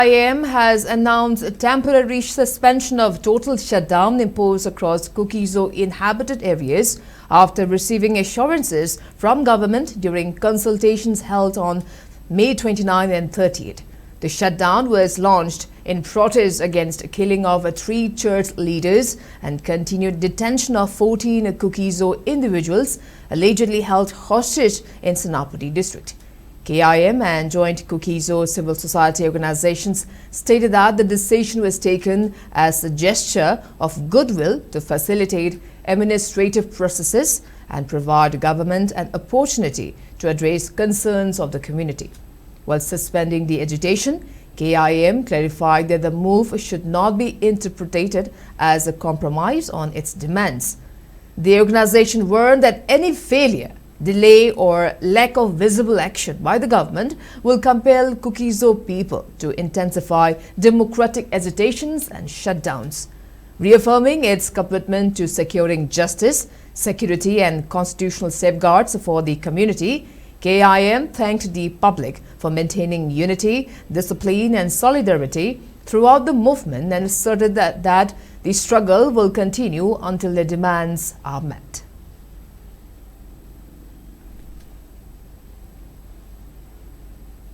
IM has announced a temporary suspension of total shutdown imposed across Kuki-Zo inhabited areas after receiving assurances from government during consultations held on May 29 and 30th. The shutdown was launched in protest against killing of 3 church leaders and continued detention of 14 Kuki-Zo individuals allegedly held hostage in Manipur district. KIM and joint Kuki-Zo civil society organizations stated that the decision was taken as a gesture of goodwill to facilitate administrative processes and provide government an opportunity to address concerns of the community. While suspending the agitation, KIM clarified that the move should not be interpreted as a compromise on its demands. The organization warned that any failure, delay or lack of visible action by the government will compel Kuki-Zo people to intensify democratic agitations and shutdowns. Reaffirming its commitment to securing justice, security and constitutional safeguards for the community, KIM thanked the public for maintaining unity, discipline and solidarity throughout the movement and asserted that the struggle will continue until the demands are met.